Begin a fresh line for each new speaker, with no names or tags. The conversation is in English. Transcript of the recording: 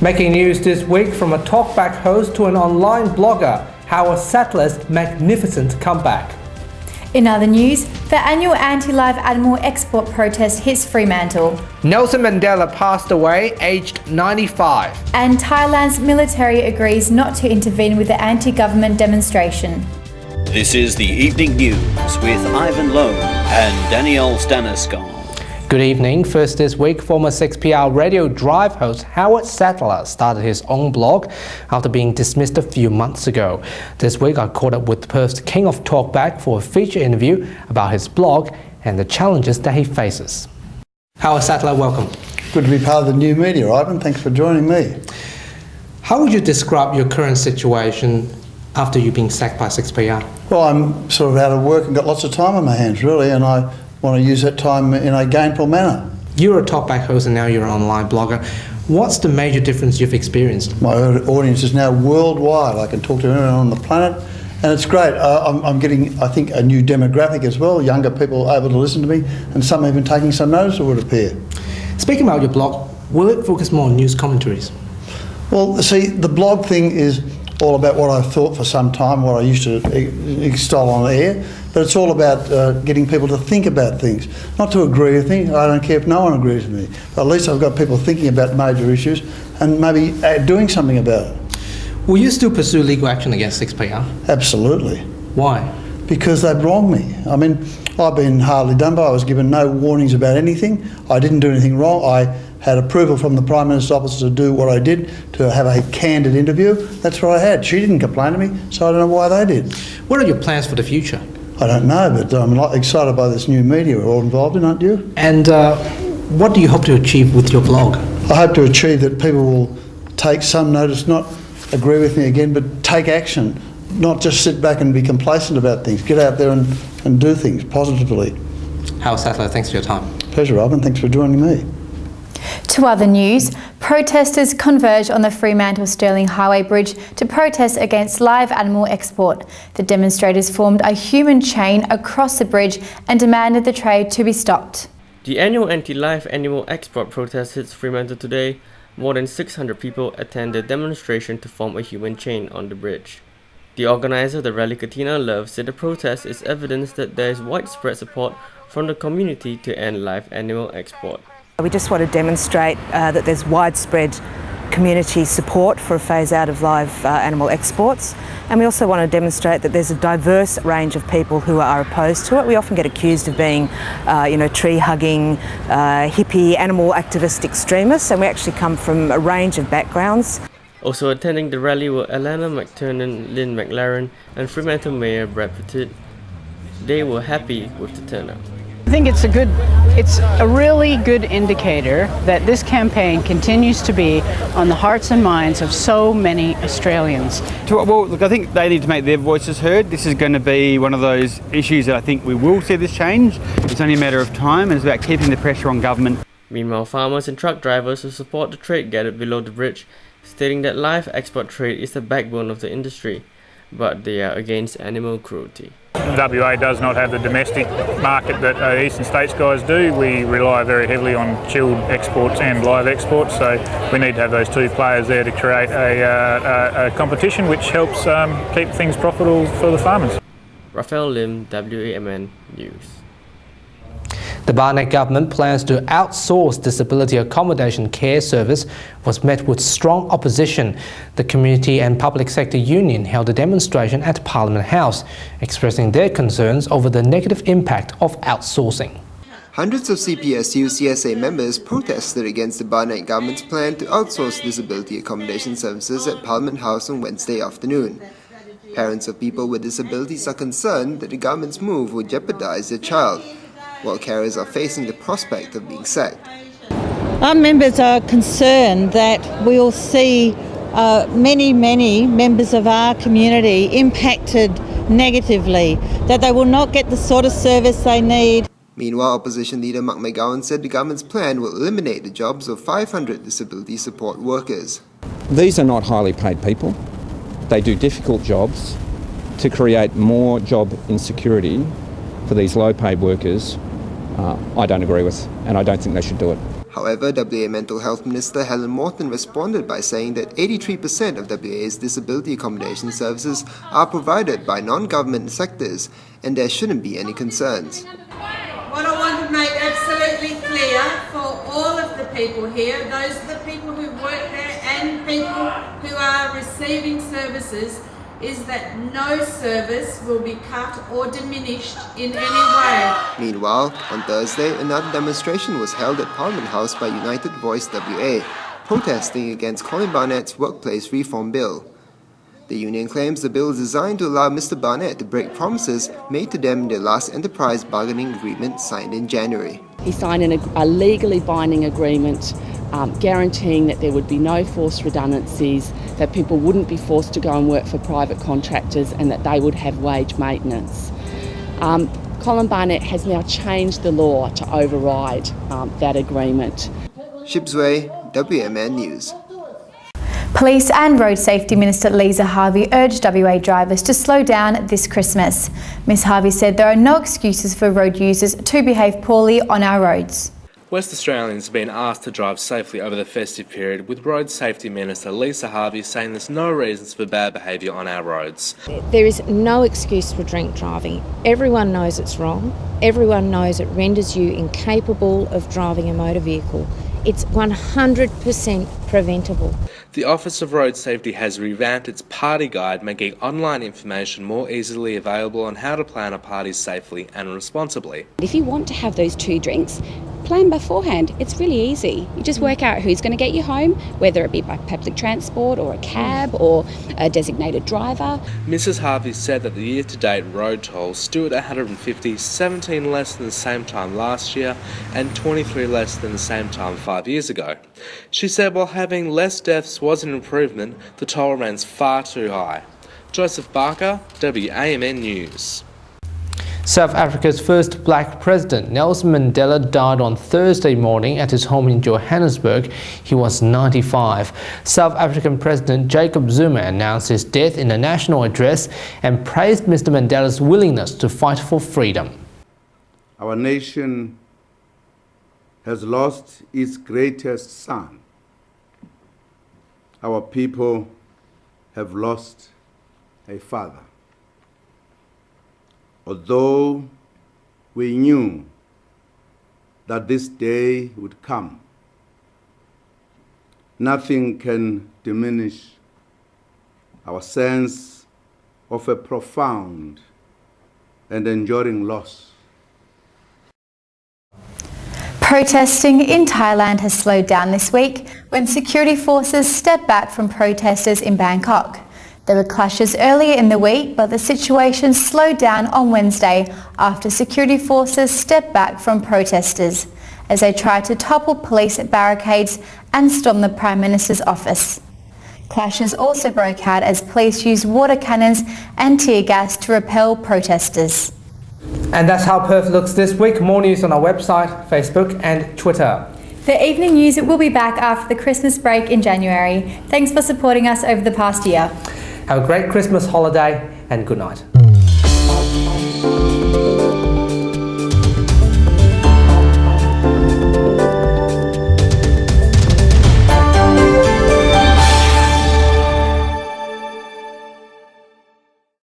Making news this week from a talkback host to an online blogger, how a Sattler's magnificent comeback.
In other news, the annual anti-live animal export protest hits Fremantle.
Nelson Mandela passed away, aged 95.
And Thailand's military agrees not to intervene with the anti-government demonstration.
This is the Evening News with Ivan Lowe and Danielle Staniskov.
Good evening. First this week, former 6PR radio drive host Howard Sattler started his own blog after being dismissed a few months ago. This week I caught up with Perth's King of Talkback for a feature interview about his blog and the challenges that he faces. Howard Sattler, welcome.
Good to be part of the new media, Ivan. Thanks for joining me.
How would you describe your current situation after you being sacked by 6PR?
Well, I'm sort of out of work and got lots of time on my hands, really, and I want to use that time in a gainful manner.
You're a talkback host and now you're an online blogger. What's the major difference you've experienced?
My audience is now worldwide. I can talk to anyone on the planet, and it's great. I'm getting, I think, a new demographic as well, younger people able to listen to me, and some even taking some notice, it would appear. Speaking
about your blog, will it focus more on news commentaries?
Well, see, the blog thing is all about what I've thought for some time, what I used to extol on air, but it's all about getting people to think about things, not to agree with me. I don't care if no one agrees with me, but at least I've got people thinking about major issues and maybe doing something about it.
Will you still pursue legal action against 6PR?
Absolutely.
Why?
Because they've wronged me. I mean, I've been hardly done by. I was given no warnings about anything. I didn't do anything wrong. I had approval from the Prime Minister's office to do what I did, to have a candid interview. That's what I had. She didn't complain to me, so I don't know why they did.
What are your plans for the future?
I don't know, but I'm excited by this new media we're all involved in, aren't you?
And what do you hope to achieve with your blog?
I hope to achieve that people will take some notice, not agree with me again, but take action, not just sit back and be complacent about things. Get out there and do things positively.
Howard Sattler, thanks for your time.
Pleasure, Ivan. Thanks for joining me.
To other news, protesters converged on the Fremantle-Stirling Highway Bridge to protest against live animal export. The demonstrators formed a human chain across the bridge and demanded the trade to be stopped.
The annual anti-live animal export protest hits Fremantle today. More than 600 people attend the demonstration to form a human chain on the bridge. The organizer of the rally, Katina Love, said the protest is evidence that there is widespread support from the community to end live animal export.
We just want to demonstrate that there's widespread community support for a phase out of live animal exports, and we also want to demonstrate that there's a diverse range of people who are opposed to it. We often get accused of being, tree-hugging, hippie, animal activist extremists, and we actually come from a range of backgrounds.
Also attending the rally were Alana McTurnan, Lynn McLaren and Fremantle Mayor Brad Petit. They were happy with the turnout.
I think it's a really good indicator that this campaign continues to be on the hearts and minds of so many Australians.
Well, look, I think they need to make their voices heard. This is going to be one of those issues that I think we will see this change. It's only a matter of time, and it's about keeping the pressure on government.
Meanwhile, farmers and truck drivers who support the trade gathered below the bridge, stating that live export trade is the backbone of the industry, but they are against animal cruelty.
WA does not have the domestic market that eastern states guys do. We rely very heavily on chilled exports and live exports, so we need to have those two players there to create a competition which helps keep things profitable for the farmers.
Raphael Lim, WAMN News.
The Barnett government plans to outsource disability accommodation care service was met with strong opposition. The Community and Public Sector Union held a demonstration at Parliament House, expressing their concerns over the negative impact of outsourcing.
Hundreds of CPSU-CSA members protested against the Barnett government's plan to outsource disability accommodation services at Parliament House on Wednesday afternoon. Parents of people with disabilities are concerned that the government's move will jeopardize their child, while carers are facing the prospect of being sacked.
Our members are concerned that we'll see many members of our community impacted negatively, that they will not get the sort of service they need.
Meanwhile, Opposition Leader Mark McGowan said the government's plan will eliminate the jobs of 500 disability support workers.
These are not highly paid people. They do difficult jobs. To create more job insecurity for these low-paid workers, I don't agree with, and I don't think they should do it.
However, WA Mental Health Minister Helen Morton responded by saying that 83% of WA's disability accommodation services are provided by non-government sectors and there shouldn't be any concerns.
What I want to make absolutely clear for all of the people here, those are the people who work there and people who are receiving services, is that no service will be cut or diminished in any way.
Meanwhile, on Thursday, another demonstration was held at Parliament House by United Voice WA, protesting against Colin Barnett's workplace reform bill. The union claims the bill is designed to allow Mr. Barnett to break promises made to them in their last enterprise bargaining agreement signed in January.
He signed a legally binding agreement guaranteeing that there would be no forced redundancies, that people wouldn't be forced to go and work for private contractors and that they would have wage maintenance. Colin Barnett has now changed the law to override that agreement.
Shibs Way, WMN News.
Police and Road Safety Minister Lisa Harvey urged WA drivers to slow down this Christmas. Ms Harvey said there are no excuses for road users to behave poorly on our roads.
West Australians have been asked to drive safely over the festive period, with Road Safety Minister Lisa Harvey saying there's no reasons for bad behaviour on our roads.
There is no excuse for drink driving. Everyone knows it's wrong. Everyone knows it renders you incapable of driving a motor vehicle. It's 100% preventable.
The Office of Road Safety has revamped its party guide, making online information more easily available on how to plan a party safely and responsibly.
If you want to have those 2 drinks, plan beforehand. It's really easy. You just work out who's going to get you home, whether it be by public transport or a cab or a designated driver.
Mrs Harvey said that the year-to-date road tolls stood at 150, 17 less than the same time last year and 23 less than the same time 5 years ago. She said while having less deaths was an improvement, the toll remains far too high. Josef Barker, WAMN News.
South Africa's first black president, Nelson Mandela, died on Thursday morning at his home in Johannesburg. He was 95. South African President Jacob Zuma announced his death in a national address and praised Mr. Mandela's willingness to fight for freedom.
Our nation has lost its greatest son. Our people have lost a father. Although we knew that this day would come, nothing can diminish our sense of a profound and enduring loss.
Protesting in Thailand has slowed down this week when security forces stepped back from protesters in Bangkok. There were clashes earlier in the week, but the situation slowed down on Wednesday after security forces stepped back from protesters as they tried to topple police barricades and storm the Prime Minister's office. Clashes also broke out as police used water cannons and tear gas to repel protesters.
And that's how Perth looks this week. More news on our website, Facebook and Twitter.
The evening news will be back after the Christmas break in January. Thanks for supporting us over the past year.
Have a great Christmas holiday and good night.